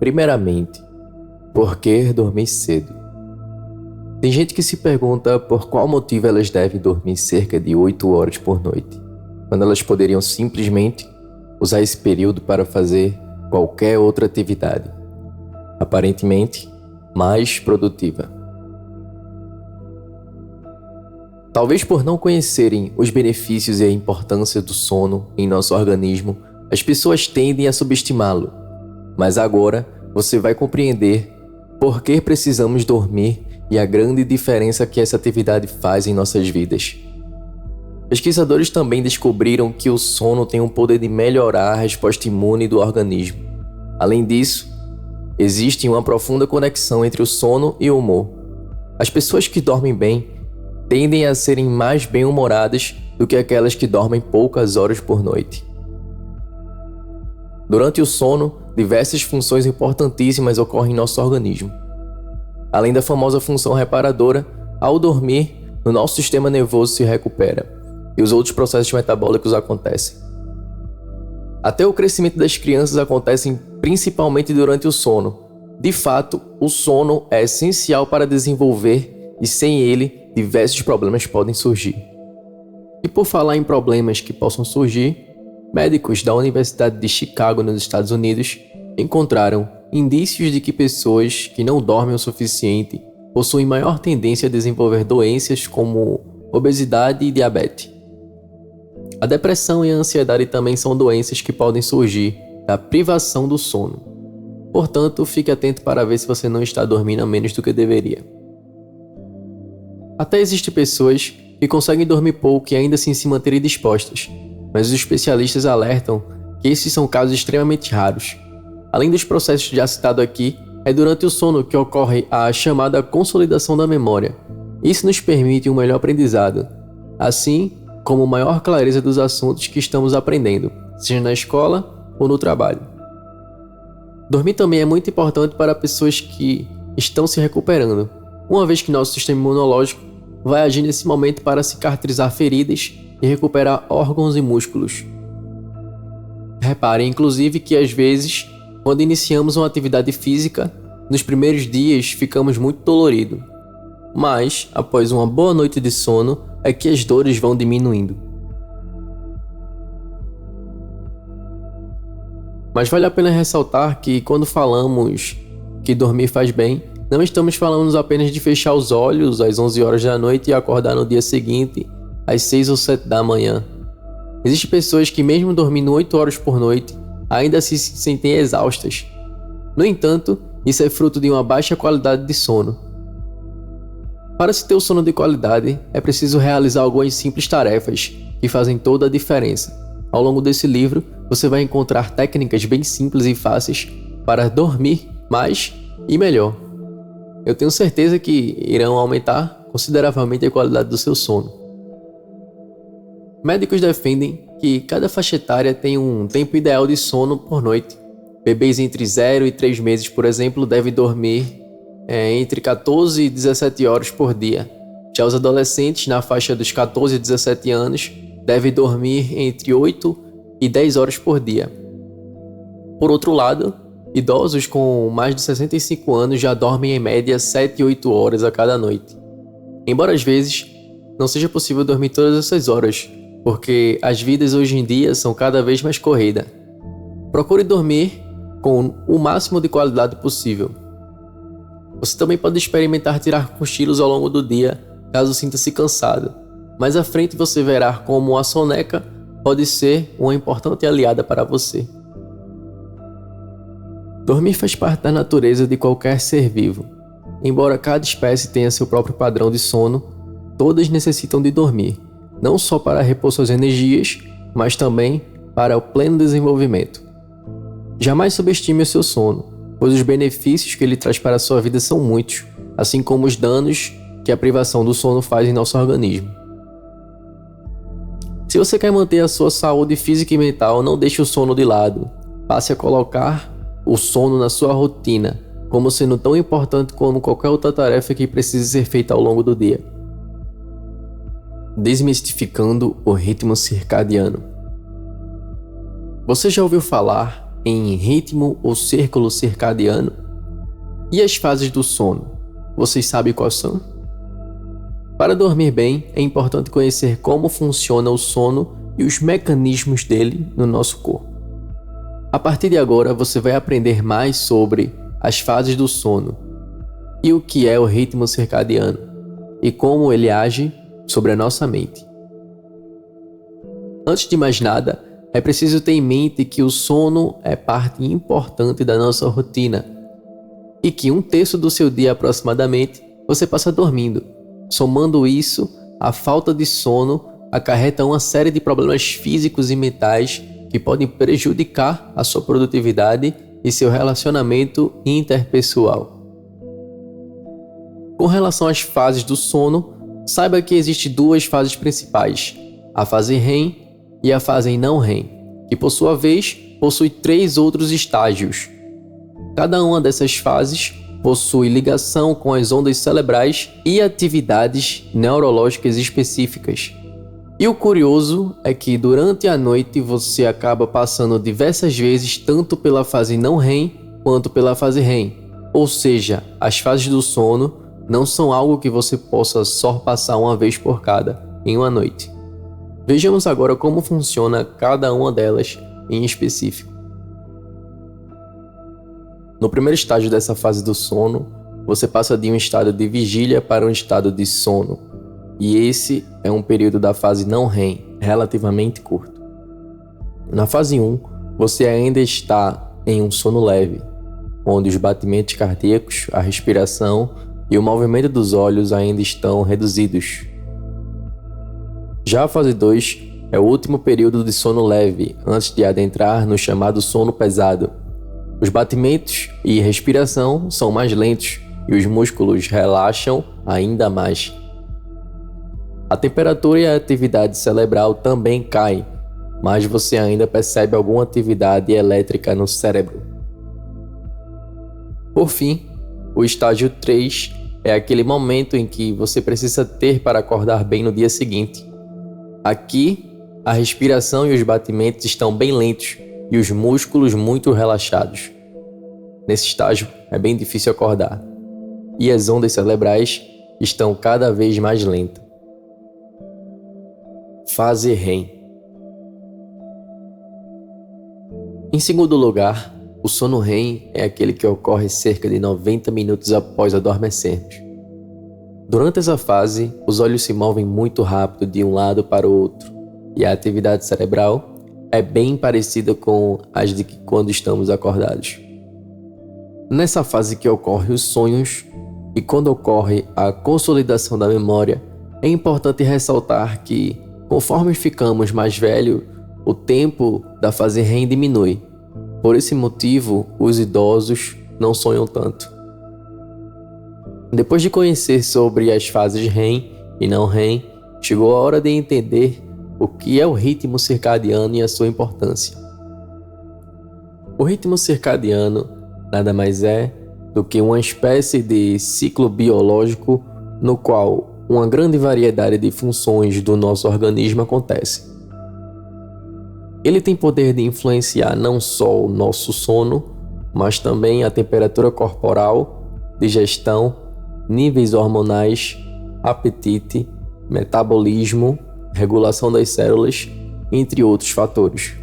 Primeiramente, por que dormir cedo? Tem gente que se pergunta por qual motivo elas devem dormir cerca de 8 horas por noite, quando elas poderiam simplesmente usar esse período para fazer qualquer outra atividade, aparentemente mais produtiva. Talvez por não conhecerem os benefícios e a importância do sono em nosso organismo, as pessoas tendem a subestimá-lo. Mas agora você vai compreender por que precisamos dormir e a grande diferença que essa atividade faz em nossas vidas. Pesquisadores também descobriram que o sono tem o poder de melhorar a resposta imune do organismo. Além disso, existe uma profunda conexão entre o sono e o humor. As pessoas que dormem bem tendem a serem mais bem-humoradas do que aquelas que dormem poucas horas por noite. Durante o sono, diversas funções importantíssimas ocorrem em nosso organismo. Além da famosa função reparadora, ao dormir, o nosso sistema nervoso se recupera e os outros processos metabólicos acontecem. Até o crescimento das crianças acontece principalmente durante o sono. De fato, o sono é essencial para desenvolver e sem ele, diversos problemas podem surgir. E por falar em problemas que possam surgir, médicos da Universidade de Chicago, nos Estados Unidos, encontraram indícios de que pessoas que não dormem o suficiente possuem maior tendência a desenvolver doenças como obesidade e diabetes. A depressão e a ansiedade também são doenças que podem surgir da privação do sono. Portanto, fique atento para ver se você não está dormindo a menos do que deveria. Até existem pessoas que conseguem dormir pouco e ainda assim se manterem dispostas, mas os especialistas alertam que esses são casos extremamente raros. Além dos processos já citados aqui, é durante o sono que ocorre a chamada consolidação da memória. Isso nos permite um melhor aprendizado, assim como maior clareza dos assuntos que estamos aprendendo, seja na escola ou no trabalho. Dormir também é muito importante para pessoas que estão se recuperando, uma vez que nosso sistema imunológico vai agir nesse momento para cicatrizar feridas e recuperar órgãos e músculos. Reparem, inclusive, que às vezes, quando iniciamos uma atividade física, nos primeiros dias ficamos muito doloridos, mas, após uma boa noite de sono, é que as dores vão diminuindo. Mas vale a pena ressaltar que quando falamos que dormir faz bem, não estamos falando apenas de fechar os olhos às 11 horas da noite e acordar no dia seguinte às 6 ou 7 da manhã. Existem pessoas que mesmo dormindo 8 horas por noite, ainda se sentem exaustas. No entanto, isso é fruto de uma baixa qualidade de sono. Para se ter um sono de qualidade, é preciso realizar algumas simples tarefas que fazem toda a diferença. Ao longo desse livro, você vai encontrar técnicas bem simples e fáceis para dormir mais e melhor. Eu tenho certeza que irão aumentar consideravelmente a qualidade do seu sono. Médicos defendem que cada faixa etária tem um tempo ideal de sono por noite. Bebês entre 0 e 3 meses, por exemplo, devem dormir entre 14 e 17 horas por dia. Já os adolescentes, na faixa dos 14 e 17 anos, devem dormir entre 8 e 10 horas por dia. Por outro lado, idosos com mais de 65 anos já dormem em média 7 e 8 horas a cada noite. Embora às vezes não seja possível dormir todas essas horas, porque as vidas hoje em dia são cada vez mais corridas. Procure dormir com o máximo de qualidade possível. Você também pode experimentar tirar cochilos ao longo do dia, caso sinta-se cansado. Mais à frente você verá como a soneca pode ser uma importante aliada para você. Dormir faz parte da natureza de qualquer ser vivo. Embora cada espécie tenha seu próprio padrão de sono, todas necessitam de dormir, não só para repor suas energias, mas também para o pleno desenvolvimento. Jamais subestime o seu sono, pois os benefícios que ele traz para a sua vida são muitos, assim como os danos que a privação do sono faz em nosso organismo. Se você quer manter a sua saúde física e mental, não deixe o sono de lado. Passe a colocar o sono na sua rotina, como sendo tão importante como qualquer outra tarefa que precise ser feita ao longo do dia. Desmistificando o ritmo circadiano. Você já ouviu falar em ritmo ou círculo circadiano? E as fases do sono? Vocês sabem quais são? Para dormir bem, é importante conhecer como funciona o sono e os mecanismos dele no nosso corpo. A partir de agora, você vai aprender mais sobre as fases do sono e o que é o ritmo circadiano e como ele age sobre a nossa mente. Antes de mais nada, é preciso ter em mente que o sono é parte importante da nossa rotina e que 1/3 do seu dia aproximadamente você passa dormindo. Somando isso, a falta de sono acarreta uma série de problemas físicos e mentais que podem prejudicar a sua produtividade e seu relacionamento interpessoal. Com relação às fases do sono, saiba que existem 2 fases principais, a fase REM e a fase não REM, que por sua vez possui 3 outros estágios. Cada uma dessas fases possui ligação com as ondas cerebrais e atividades neurológicas específicas. E o curioso é que durante a noite você acaba passando diversas vezes tanto pela fase não REM quanto pela fase REM, ou seja, as fases do sono não são algo que você possa só passar uma vez por cada em uma noite. Vejamos agora como funciona cada uma delas em específico. No primeiro estágio dessa fase do sono, você passa de um estado de vigília para um estado de sono, e esse é um período da fase não REM, relativamente curto. Na fase 1, você ainda está em um sono leve, onde os batimentos cardíacos, a respiração e o movimento dos olhos ainda estão reduzidos. Já a fase 2 é o último período de sono leve, antes de adentrar no chamado sono pesado. Os batimentos e respiração são mais lentos e os músculos relaxam ainda mais. A temperatura e a atividade cerebral também caem, mas você ainda percebe alguma atividade elétrica no cérebro. Por fim, o estágio 3 é aquele momento em que você precisa ter para acordar bem no dia seguinte. Aqui, a respiração e os batimentos estão bem lentos e os músculos muito relaxados. Nesse estágio, é bem difícil acordar, e as ondas cerebrais estão cada vez mais lentas. Fase REM. Em segundo lugar, o sono REM é aquele que ocorre cerca de 90 minutos após adormecermos. Durante essa fase, os olhos se movem muito rápido de um lado para o outro, e a atividade cerebral é bem parecida com as de quando estamos acordados. Nessa fase que ocorrem os sonhos e quando ocorre a consolidação da memória, é importante ressaltar que, conforme ficamos mais velhos, o tempo da fase REM diminui. Por esse motivo, os idosos não sonham tanto. Depois de conhecer sobre as fases REM e não REM, chegou a hora de entender o que é o ritmo circadiano e a sua importância. O ritmo circadiano nada mais é do que uma espécie de ciclo biológico no qual uma grande variedade de funções do nosso organismo acontece. Ele tem poder de influenciar não só o nosso sono, mas também a temperatura corporal, digestão, níveis hormonais, apetite, metabolismo, regulação das células, entre outros fatores.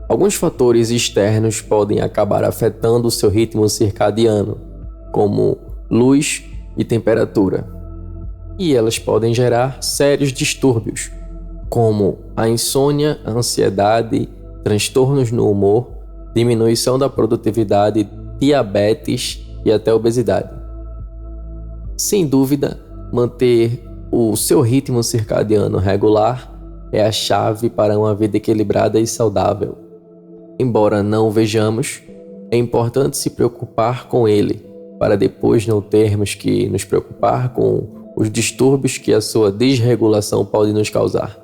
Alguns fatores externos podem acabar afetando o seu ritmo circadiano, como luz e temperatura, e elas podem gerar sérios distúrbios, como a insônia, a ansiedade, transtornos no humor, diminuição da produtividade, diabetes e até obesidade. Sem dúvida, manter o seu ritmo circadiano regular é a chave para uma vida equilibrada e saudável. Embora não o vejamos, é importante se preocupar com ele, para depois não termos que nos preocupar com os distúrbios que a sua desregulação pode nos causar.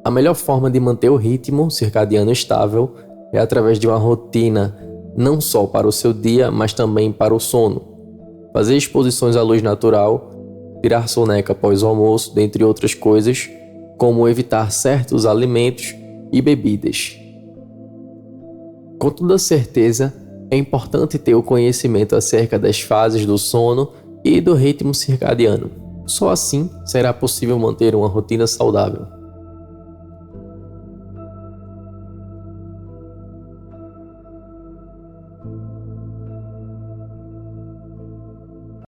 A melhor forma de manter o ritmo circadiano estável é através de uma rotina não só para o seu dia, mas também para o sono. Fazer exposições à luz natural, tirar soneca após o almoço, dentre outras coisas, como evitar certos alimentos e bebidas. Com toda certeza, é importante ter o conhecimento acerca das fases do sono e do ritmo circadiano. Só assim será possível manter uma rotina saudável.